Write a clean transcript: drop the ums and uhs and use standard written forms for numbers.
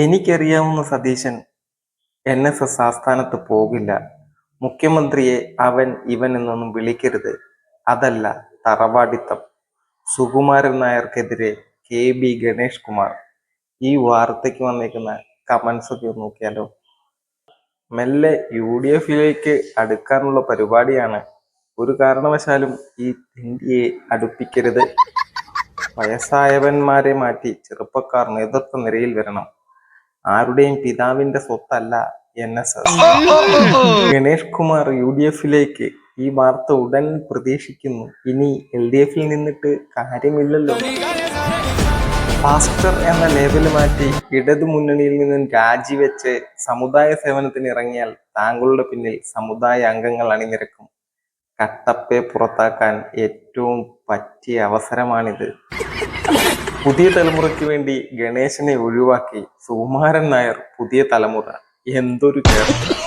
എനിക്കറിയാവുന്ന സതീശൻ NSS ആസ്ഥാനത്ത് പോകില്ല. മുഖ്യമന്ത്രിയെ അവൻ ഇവൻ എന്നൊന്നും വിളിക്കരുത്. അതല്ല തറവാടിത്തം. സുകുമാരൻ നായർക്കെതിരെ KB ഗണേഷ് കുമാർ. ഈ വാർത്തയ്ക്ക് വന്നേക്കുന്ന കമന്റ്സ് ഒക്കെ ഒന്ന് നോക്കിയാലോ. മെല്ലെ UDF-ലേക്ക് അടുക്കാനുള്ള പരിപാടിയാണ്. ഒരു കാരണവശാലും ഈ ഇന്ത്യയെ അടുപ്പിക്കരുത്. വയസ്സായവന്മാരെ മാറ്റി ചെറുപ്പക്കാർ നേതൃത്വ നിരയിൽ വരണം. ആരുടെയും പിതാവിന്റെ സ്വത്തല്ല NSS. ഗണേഷ് കുമാർ UDF-ലേക്ക്. ഈ വാർത്ത ഉടൻ പ്രതീക്ഷിക്കുന്നു. ഇനി LDF-ൽ നിന്നിട്ട് കാര്യമില്ലല്ലോ. പാസ്റ്റർ എന്ന ലേബല് മാറ്റി ഇടതു മുന്നണിയിൽ നിന്നും രാജിവെച്ച് സമുദായ സേവനത്തിന് ഇറങ്ങിയാൽ താങ്കളുടെ പിന്നിൽ സമുദായ അംഗങ്ങൾ അണിനിരക്കും. കട്ടപ്പയെ പുറത്താക്കാൻ ഏറ്റവും പറ്റിയ അവസരമാണിത്. പുതിയ തലമുറയ്ക്ക് വേണ്ടി ഗണേശനെ ഒഴിവാക്കി സുകുമാരൻ നായർ പുതിയ തലമുറ. എന്തൊരു ചേർച്ച!